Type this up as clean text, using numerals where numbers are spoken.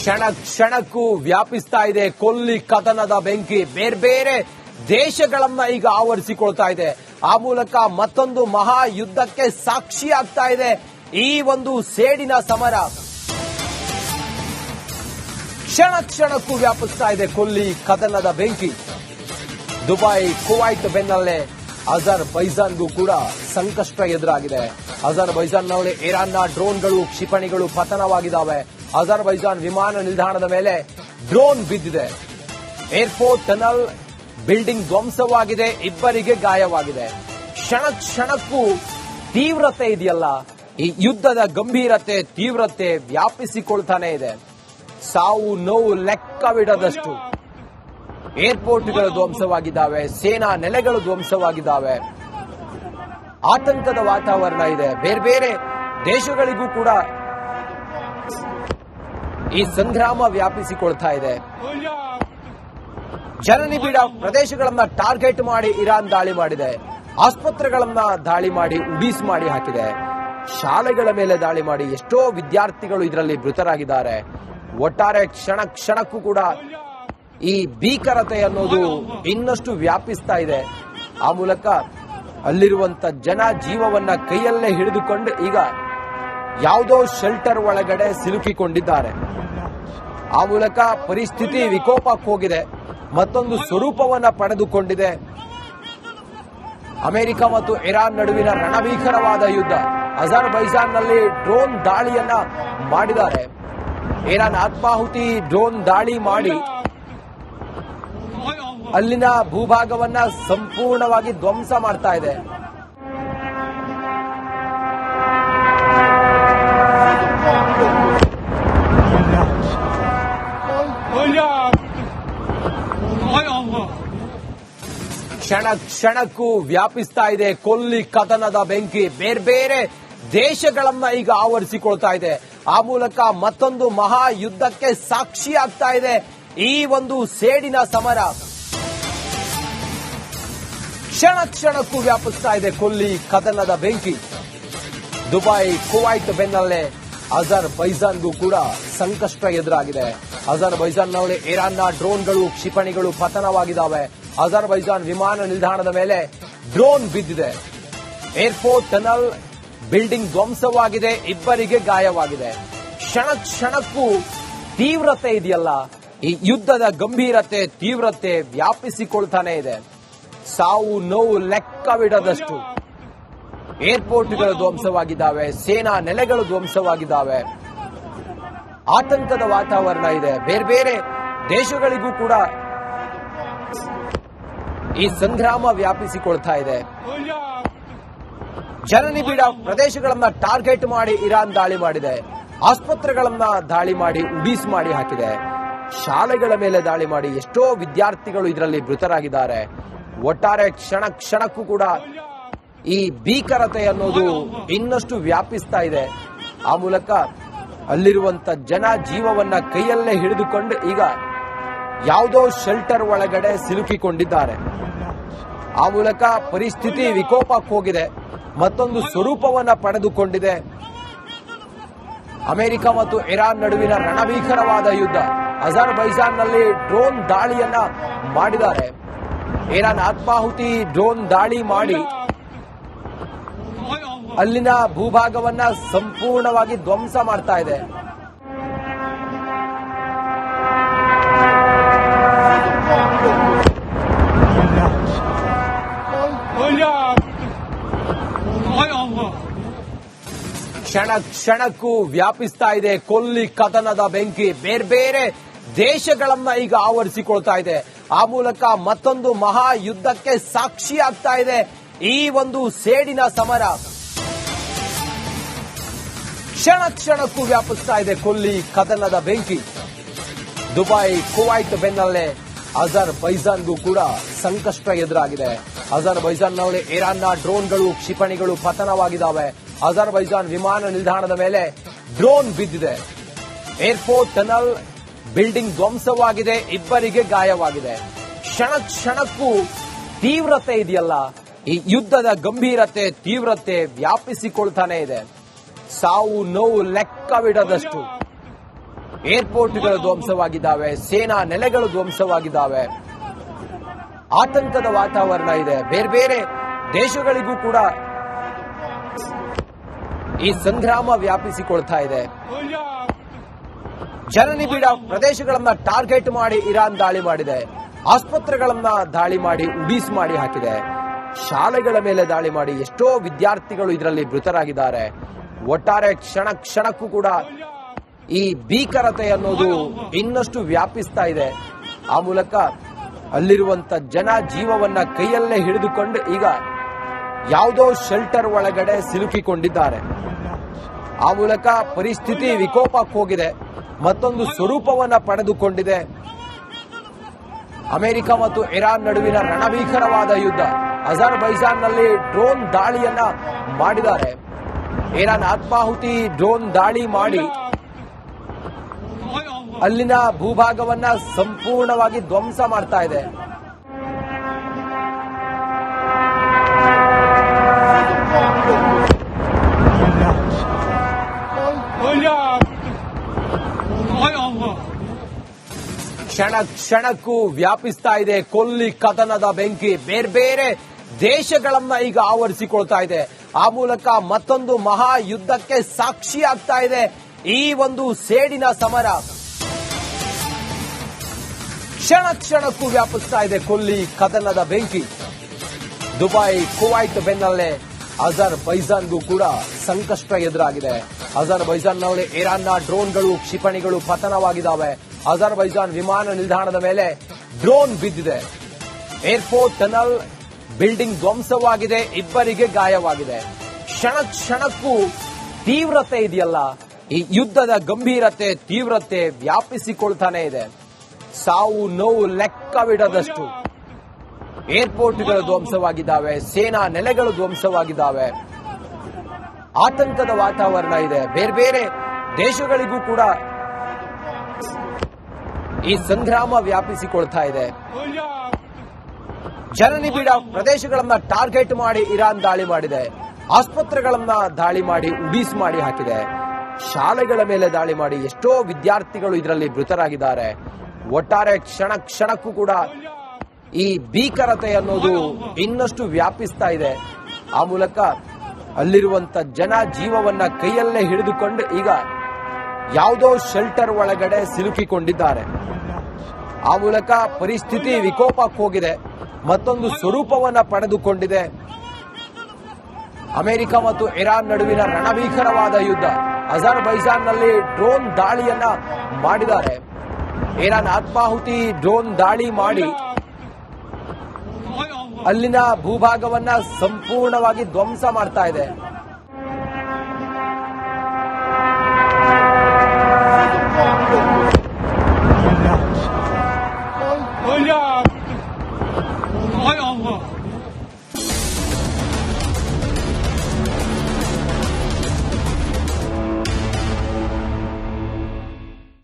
ಕ್ಷಣ ಕ್ಷಣಕ್ಕೂ ವ್ಯಾಪಿಸ್ತಾ ಇದೆ ಕೊಲ್ಲಿ ಕದನದ ಬೆಂಕಿ. ಬೇರೆ ಬೇರೆ ದೇಶಗಳನ್ನ ಈಗ ಆವರಿಸಿಕೊಳ್ತಾ ಇದೆ. ಆ ಮೂಲಕ ಮತ್ತೊಂದು ಮಹಾ ಯುದ್ಧಕ್ಕೆ ಸಾಕ್ಷಿ ಆಗ್ತಾ ಇದೆ ಈ ಒಂದು ಸೇಡಿನ ಸಮರ. ಕ್ಷಣ ಕ್ಷಣಕ್ಕೂ ವ್ಯಾಪಿಸ್ತಾ ಇದೆ ಕೊಲ್ಲಿ ಕದನದ ಬೆಂಕಿ. ದುಬೈ, ಕುವೈಟ್ ಬೆನ್ನಲ್ಲೇ ಅಜರ್ಬೈಜಾನ್ಗೂ ಕೂಡ ಸಂಕಷ್ಟ ಎದುರಾಗಿದೆ. ಅಜರ್ಬೈಜಾನ್ನಲ್ಲಿ ಇರಾನ್ನ ಡ್ರೋನ್ಗಳು, ಕ್ಷಿಪಣಿಗಳು ಪತನವಾಗಿದ್ದಾವೆ. ಅಜರ್ಬೈಜಾನ್ ವಿಮಾನ ನಿಲ್ದಾಣದ ಮೇಲೆ ಡ್ರೋನ್ ಬಿದ್ದಿದೆ. ಏರ್ಪೋರ್ಟ್ ಟನಲ್ ಬಿಲ್ಡಿಂಗ್ ಧ್ವಂಸವಾಗಿದೆ, ಇಬ್ಬರಿಗೆ ಗಾಯವಾಗಿದೆ. ಕ್ಷಣ ಕ್ಷಣಕ್ಕೂ ತೀವ್ರತೆ ಇದೆಯಲ್ಲ, ಈ ಯುದ್ಧದ ಗಂಭೀರತೆ, ತೀವ್ರತೆ ವ್ಯಾಪಿಸಿಕೊಳ್ತಾನೆ ಇದೆ. ಸಾವು ನೋವು ಲೆಕ್ಕವಿಡದಷ್ಟು ಏರ್ಪೋರ್ಟ್ಗಳು ಧ್ವಂಸವಾಗಿದ್ದಾವೆ, ಸೇನಾ ನೆಲೆಗಳು ಧ್ವಂಸವಾಗಿದ್ದಾವೆ. ಆತಂಕದ ವಾತಾವರಣ ಇದೆ. ಬೇರೆ ಬೇರೆ ದೇಶಗಳಿಗೂ ಕೂಡ ಈ ಸಂಗ್ರಾಮ ವ್ಯಾಪಿಸಿಕೊಳ್ತಾ ಇದೆ. ಜನನಿಬಿಡ ಪ್ರದೇಶಗಳನ್ನ ಟಾರ್ಗೆಟ್ ಮಾಡಿ ಇರಾನ್ ದಾಳಿ ಮಾಡಿದೆ. ಆಸ್ಪತ್ರೆಗಳನ್ನ ದಾಳಿ ಮಾಡಿ ಉಡೀಸ್ ಮಾಡಿ ಹಾಕಿದೆ. ಶಾಲೆಗಳ ಮೇಲೆ ದಾಳಿ ಮಾಡಿ ಎಷ್ಟೋ ವಿದ್ಯಾರ್ಥಿಗಳು ಇದರಲ್ಲಿ ಮೃತರಾಗಿದ್ದಾರೆ. ಒಟ್ಟಾರೆ ಕ್ಷಣ ಕ್ಷಣಕ್ಕೂ ಕೂಡ ಈ ಭೀಕರತೆ ಅನ್ನೋದು ಇನ್ನಷ್ಟು ವ್ಯಾಪಿಸ್ತಾ ಇದೆ. ಆ ಮೂಲಕ ಅಲ್ಲಿರುವಂತ ಜನ ಜೀವವನ್ನ ಕೈಯಲ್ಲೇ ಹಿಡಿದುಕೊಂಡು ಈಗ ಯಾವುದೋ ಶೆಲ್ಟರ್ ಒಳಗಡೆ ಸಿಲುಕಿಕೊಂಡಿದ್ದಾರೆ. ಆ ಮೂಲಕ ಪರಿಸ್ಥಿತಿ ವಿಕೋಪಕ್ಕೆ ಹೋಗಿದೆ, ಮತ್ತೊಂದು ಸ್ವರೂಪವನ್ನ ಪಡೆದುಕೊಂಡಿದೆ. ಅಮೆರಿಕ ಮತ್ತು ಇರಾನ್ ನಡುವಿನ ರಣಭೀಕರವಾದ ಯುದ್ಧ. ಅಜರ್ಬೈಜಾನ್ನಲ್ಲಿ ಡ್ರೋನ್ ದಾಳಿಯನ್ನ ಮಾಡಿದ್ದಾರೆ. ಇರಾನ್ ಆತ್ಮಾಹುತಿ ಡ್ರೋನ್ ದಾಳಿ ಮಾಡಿ ಅಲ್ಲಿನ ಭೂಭಾಗವನ್ನ ಸಂಪೂರ್ಣವಾಗಿ ಧ್ವಂಸ ಮಾಡ್ತಾ ಇದೆ. ಕ್ಷಣ ಕ್ಷಣಕ್ಕೂ ವ್ಯಾಪಿಸ್ತಾ ಇದೆ ಕೊಲ್ಲಿ ಕದನದ ಬೆಂಕಿ. ಬೇರೆ ಬೇರೆ ದೇಶಗಳನ್ನ ಈಗ ಆವರಿಸಿಕೊಳ್ತಾ ಇದೆ. ಆ ಮೂಲಕ ಮತ್ತೊಂದು ಮಹಾ ಯುದ್ಧಕ್ಕೆ ಸಾಕ್ಷಿ ಆಗ್ತಾ ಇದೆ ಈ ಒಂದು ಸೇಡಿನ ಸಮರ. ಕ್ಷಣ ಕ್ಷಣಕ್ಕೂ ವ್ಯಾಪಿಸ್ತಾ ಇದೆ ಕೊಲ್ಲಿ ಕದನದ ಬೆಂಕಿ. ದುಬೈ, ಕುವೈಟ್ ಬೆನ್ನಲ್ಲೇ ಅಜರ್ಬೈಜಾನ್ಗೂ ಕೂಡ ಸಂಕಷ್ಟ ಎದುರಾಗಿದೆ. ಅಜರ್ಬೈಜಾನ್ನಲ್ಲಿ ಇರಾನ್ನ ಡ್ರೋನ್ಗಳು, ಕ್ಷಿಪಣಿಗಳು ಪತನವಾಗಿದ್ದಾವೆ. ಅಜರ್ಬೈಜಾನ್ ವಿಮಾನ ನಿಲ್ದಾಣದ ಮೇಲೆ ಡ್ರೋನ್ ಬಿದ್ದಿದೆ. ಏರ್ಪೋರ್ಟ್ ಟನಲ್ ಬಿಲ್ಡಿಂಗ್ ಧ್ವಂಸವಾಗಿದೆ, ಇಬ್ಬರಿಗೆ ಗಾಯವಾಗಿದೆ. ಕ್ಷಣ ಕ್ಷಣಕ್ಕೂ ತೀವ್ರತೆ ಇದೆಯಲ್ಲ, ಈ ಯುದ್ಧದ ಗಂಭೀರತೆ, ತೀವ್ರತೆ ವ್ಯಾಪಿಸಿಕೊಳ್ತಾನೆ ಇದೆ. ಸಾವು ನೋವು ಲೆಕ್ಕವಿಡದಷ್ಟು ಏರ್ಪೋರ್ಟ್ಗಳು ಧ್ವಂಸವಾಗಿದ್ದಾವೆ, ಸೇನಾ ನೆಲೆಗಳು ಧ್ವಂಸವಾಗಿದ್ದಾವೆ. ಆತಂಕದ ವಾತಾವರಣ ಇದೆ. ಬೇರೆ ಬೇರೆ ದೇಶಗಳಿಗೂ ಕೂಡ ಈ ಸಂಗ್ರಾಮ ವ್ಯಾಪಿಸಿಕೊಳ್ತಾ ಇದೆ. ಜನನಿಬಿಡ ಪ್ರದೇಶಗಳನ್ನ ಟಾರ್ಗೆಟ್ ಮಾಡಿ ಇರಾನ್ ದಾಳಿ ಮಾಡಿದೆ. ಆಸ್ಪತ್ರೆಗಳನ್ನ ದಾಳಿ ಮಾಡಿ ಉಡೀಸ್ ಮಾಡಿ ಹಾಕಿದೆ. ಶಾಲೆಗಳ ಮೇಲೆ ದಾಳಿ ಮಾಡಿ ಎಷ್ಟೋ ವಿದ್ಯಾರ್ಥಿಗಳು ಇದರಲ್ಲಿ ಮೃತರಾಗಿದ್ದಾರೆ. ಒಟ್ಟಾರೆ ಕ್ಷಣ ಕ್ಷಣಕ್ಕೂ ಕೂಡ ಈ ಭೀಕರತೆ ಅನ್ನೋದು ಇನ್ನಷ್ಟು ವ್ಯಾಪಿಸ್ತಾ ಇದೆ. ಆ ಮೂಲಕ ಅಲ್ಲಿರುವಂತ ಜನ ಜೀವವನ್ನ ಕೈಯಲ್ಲೇ ಹಿಡಿದುಕೊಂಡು ಈಗ ಯಾವುದೋ ಶೆಲ್ಟರ್ ಒಳಗಡೆ ಸಿಲುಕಿಕೊಂಡಿದ್ದಾರೆ. ಆ ಮೂಲಕ ಪರಿಸ್ಥಿತಿ ವಿಕೋಪಕ್ಕೆ ಹೋಗಿದೆ, ಮತ್ತೊಂದು ಸ್ವರೂಪವನ್ನ ಪಡೆದುಕೊಂಡಿದೆ. ಅಮೆರಿಕ ಮತ್ತು ಇರಾನ್ ನಡುವಿನ ರಣಭೀಕರವಾದ ಯುದ್ಧ. ಅಜರ್ಬೈಜಾನ್ನಲ್ಲಿ ಡ್ರೋನ್ ದಾಳಿಯನ್ನ ಮಾಡಿದ್ದಾರೆ. ಇರಾನ್ ಆತ್ಮಾಹುತಿ ಡ್ರೋನ್ ದಾಳಿ ಮಾಡಿ ಅಲ್ಲಿನ ಭೂಭಾಗವನ್ನ ಸಂಪೂರ್ಣವಾಗಿ ಧ್ವಂಸ ಮಾಡ್ತಾ ಇದೆ. ಕ್ಷಣ ಕ್ಷಣಕ್ಕೂ ವ್ಯಾಪಿಸ್ತಾ ಇದೆ ಕೊಲ್ಲಿ ಕದನದ ಬೆಂಕಿ. ಬೇರೆ ಬೇರೆ ದೇಶಗಳನ್ನ ಈಗ ಆವರಿಸಿಕೊಳ್ತಾ ಇದೆ. ಆ ಮೂಲಕ ಮತ್ತೊಂದು ಮಹಾ ಯುದ್ಧಕ್ಕೆ ಸಾಕ್ಷಿ ಆಗ್ತಾ ಇದೆ ಈ ಒಂದು ಸೇಡಿನ ಸಮರ. ಕ್ಷಣ ಕ್ಷಣಕ್ಕೂ ವ್ಯಾಪಿಸ್ತಾ ಇದೆ ಕೊಲ್ಲಿ ಕದನದ ಬೆಂಕಿ. ದುಬೈ, ಕುವೈಟ್ ಬೆನ್ನಲ್ಲೇ ಅಜರ್ಬೈಜಾನ್ಗೂ ಕೂಡ ಸಂಕಷ್ಟ ಎದುರಾಗಿದೆ. ಅಜರ್ಬೈಜಾನ್ನಲ್ಲಿ ಇರಾನ್ನ ಡ್ರೋನ್ಗಳು, ಕ್ಷಿಪಣಿಗಳು ಪತನವಾಗಿದ್ದಾವೆ. ಅಜರ್ಬೈಜಾನ್ ವಿಮಾನ ನಿಲ್ದಾಣದ ಮೇಲೆ ಡ್ರೋನ್ ಬಿದ್ದಿದೆ. ಏರ್ಪೋರ್ಟ್ ಟನಲ್ ಬಿಲ್ಡಿಂಗ್ ಧ್ವಂಸವಾಗಿದೆ, ಇಬ್ಬರಿಗೆ ಗಾಯವಾಗಿದೆ. ಕ್ಷಣ ಕ್ಷಣಕ್ಕೂ ತೀವ್ರತೆ ಇದೆಯಲ್ಲ, ಈ ಯುದ್ಧದ ಗಂಭೀರತೆ, ತೀವ್ರತೆ ವ್ಯಾಪಿಸಿಕೊಳ್ತಾನೆ ಇದೆ. ಸಾವು ನೋವು ಲೆಕ್ಕವಿಡದಷ್ಟು ಏರ್ಪೋರ್ಟ್ಗಳು ಧ್ವಂಸವಾಗಿದ್ದಾವೆ, ಸೇನಾ ನೆಲೆಗಳು ಧ್ವಂಸವಾಗಿದ್ದಾವೆ, ಆತಂಕದ ವಾತಾವರಣ ಇದೆ. ಬೇರೆ ಬೇರೆ ದೇಶಗಳಿಗೂ ಕೂಡ ಈ ಸಂಗ್ರಾಮ ವ್ಯಾಪಿಸಿಕೊಳ್ತಾ ಇದೆ. ಜನನಿಬಿಡ ಪ್ರದೇಶಗಳನ್ನ ಟಾರ್ಗೆಟ್ ಮಾಡಿ ಇರಾನ್ ದಾಳಿ ಮಾಡಿದೆ. ಆಸ್ಪತ್ರೆಗಳನ್ನ ದಾಳಿ ಮಾಡಿ ಉಡೀಸ್ ಮಾಡಿ ಹಾಕಿದೆ. ಶಾಲೆಗಳ ಮೇಲೆ ದಾಳಿ ಮಾಡಿ ಎಷ್ಟೋ ವಿದ್ಯಾರ್ಥಿಗಳು ಇದರಲ್ಲಿ ಮೃತರಾಗಿದ್ದಾರೆ. ಒಟ್ಟಾರೆ ಕ್ಷಣ ಕ್ಷಣಕ್ಕೂ ಕೂಡ ಈ ಭೀಕರತೆ ಅನ್ನೋದು ಇನ್ನಷ್ಟು ವ್ಯಾಪಿಸ್ತಾ ಇದೆ. ಆ ಮೂಲಕ ಅಲ್ಲಿರುವಂತ ಜನ ಜೀವವನ್ನ ಕೈಯಲ್ಲೇ ಹಿಡಿದುಕೊಂಡು ಈಗ ಯಾವುದೋ ಶೆಲ್ಟರ್ ಒಳಗಡೆ ಸಿಲುಕಿಕೊಂಡಿದ್ದಾರೆ. ಆ ಮೂಲಕ ಪರಿಸ್ಥಿತಿ ವಿಕೋಪಕ್ಕೆ ಹೋಗಿದೆ, ಮತ್ತೊಂದು ಸ್ವರೂಪವನ್ನ ಪಡೆದುಕೊಂಡಿದೆ. ಅಮೆರಿಕ ಮತ್ತು ಇರಾನ್ ನಡುವಿನ ರಣಭೀಕರವಾದ ಯುದ್ಧ. ಅಜರ್ಬೈಜಾನ್ನಲ್ಲಿ ಡ್ರೋನ್ ದಾಳಿಯನ್ನ ಮಾಡಿದ್ದಾರೆ. ಇರಾನ್ ಆತ್ಮಾಹುತಿ ಡ್ರೋನ್ ದಾಳಿ ಮಾಡಿ ಅಲ್ಲಿನ ಭೂಭಾಗವನ್ನ ಸಂಪೂರ್ಣವಾಗಿ ಧ್ವಂಸ ಮಾಡ್ತಾ ಇದೆ. ಕ್ಷಣ ಕ್ಷಣಕ್ಕೂ ವ್ಯಾಪಿಸ್ತಾ ಇದೆ ಕೊಲ್ಲಿ ಕದನದ ಬೆಂಕಿ. ಬೇರೆ ಬೇರೆ ದೇಶಗಳನ್ನ ಈಗ ಆವರಿಸಿಕೊಳ್ತಾ ಇದೆ. ಆ ಮೂಲಕ ಮತ್ತೊಂದು ಮಹಾ ಯುದ್ಧಕ್ಕೆ ಸಾಕ್ಷಿಯಾಗ್ತಾ ಇದೆ ಈ ಒಂದು ಸೇಡಿನ ಸಮರ. ಕ್ಷಣ ಕ್ಷಣಕ್ಕೂ ವ್ಯಾಪಿಸ್ತಾ ಇದೆ ಕೊಲ್ಲಿ ಕದನದ ಬೆಂಕಿ. ದುಬೈ, ಕುವೈಟ್ ಬೆನ್ನಲ್ಲೇ ಅಜರ್ಬೈಜಾನ್ಗೂ ಕೂಡ ಸಂಕಷ್ಟ ಎದುರಾಗಿದೆ. ಅಜರ್ಬೈಜಾನ್ನಲ್ಲಿ ಇರಾನ್ನ ಡ್ರೋನ್ಗಳು, ಕ್ಷಿಪಣಿಗಳು ಪತನವಾಗಿದ್ದಾವೆ. ಅಜರ್ಬೈಜಾನ್ ವಿಮಾನ ನಿಲ್ದಾಣದ ಮೇಲೆ ಡ್ರೋನ್ ಬಿದ್ದಿದೆ. ಏರ್ಪೋರ್ಟ್ ಟನಲ್ ಬಿಲ್ಡಿಂಗ್ ಧ್ವಂಸವಾಗಿದೆ, ಇಬ್ಬರಿಗೆ ಗಾಯವಾಗಿದೆ. ಕ್ಷಣ ಕ್ಷಣಕ್ಕೂ ತೀವ್ರತೆ ಇದೆಯಲ್ಲ, ಈ ಯುದ್ಧದ ಗಂಭೀರತೆ, ತೀವ್ರತೆ ವ್ಯಾಪಿಸಿಕೊಳ್ತಾನೆ ಇದೆ. ಸಾವು ನೋವು ಲೆಕ್ಕವಿಡದಷ್ಟು. ಏರ್ಪೋರ್ಟ್ಗಳು ಧ್ವಂಸವಾಗಿದ್ದಾವೆ, ಸೇನಾ ನೆಲೆಗಳು ಧ್ವಂಸವಾಗಿದ್ದಾವೆ, ಆತಂಕದ ವಾತಾವರಣ ಇದೆ. ಬೇರೆ ಬೇರೆ ದೇಶಗಳಿಗೂ ಕೂಡ ಈ ಸಂಗ್ರಾಮ ವ್ಯಾಪಿಸಿಕೊಳ್ತಾ ಇದೆ. ಜನನಿಬಿಡ ಪ್ರದೇಶಗಳನ್ನ ಟಾರ್ಗೆಟ್ ಮಾಡಿ ಇರಾನ್ ದಾಳಿ ಮಾಡಿದೆ. ಆಸ್ಪತ್ರೆಗಳನ್ನ ದಾಳಿ ಮಾಡಿ ಉಡೀಸ್ ಮಾಡಿ ಹಾಕಿದೆ. ಶಾಲೆಗಳ ಮೇಲೆ ದಾಳಿ ಮಾಡಿ ಎಷ್ಟೋ ವಿದ್ಯಾರ್ಥಿಗಳು ಇದರಲ್ಲಿ ಮೃತರಾಗಿದ್ದಾರೆ. ಒಟ್ಟಾರೆ ಕ್ಷಣ ಕ್ಷಣಕ್ಕೂ ಕೂಡ ಈ ಭೀಕರತೆ ಅನ್ನೋದು ಇನ್ನಷ್ಟು ವ್ಯಾಪಿಸ್ತಾ ಇದೆ. ಆ ಮೂಲಕ ಅಲ್ಲಿರುವಂತ ಜನ ಜೀವವನ್ನ ಕೈಯಲ್ಲೇ ಹಿಡಿದುಕೊಂಡು ಈಗ ಯಾವುದೋ ಶೆಲ್ಟರ್ ಒಳಗಡೆ ಸಿಲುಕಿಕೊಂಡಿದ್ದಾರೆ. ಆ ಮೂಲಕ ಪರಿಸ್ಥಿತಿ ವಿಕೋಪಕ್ಕೆ ಹೋಗಿದೆ, ಮತ್ತೊಂದು ಸ್ವರೂಪವನ್ನ ಪಡೆದುಕೊಂಡಿದೆ. ಅಮೆರಿಕ ಮತ್ತು ಇರಾನ್ ನಡುವಿನ ರಣಭೀಕರವಾದ ಯುದ್ಧ. ಅಜರ್ಬೈಜಾನ್ನಲ್ಲಿ ಡ್ರೋನ್ ದಾಳಿಯನ್ನ ಮಾಡಿದ್ದಾರೆ. ಇರಾನ್ ಆತ್ಮಾಹುತಿ ಡ್ರೋನ್ ದಾಳಿ ಮಾಡಿ ಅಲ್ಲಿನ ಭೂಭಾಗವನ್ನ ಸಂಪೂರ್ಣವಾಗಿ ಧ್ವಂಸ ಮಾಡ್ತಾ ಇದೆ.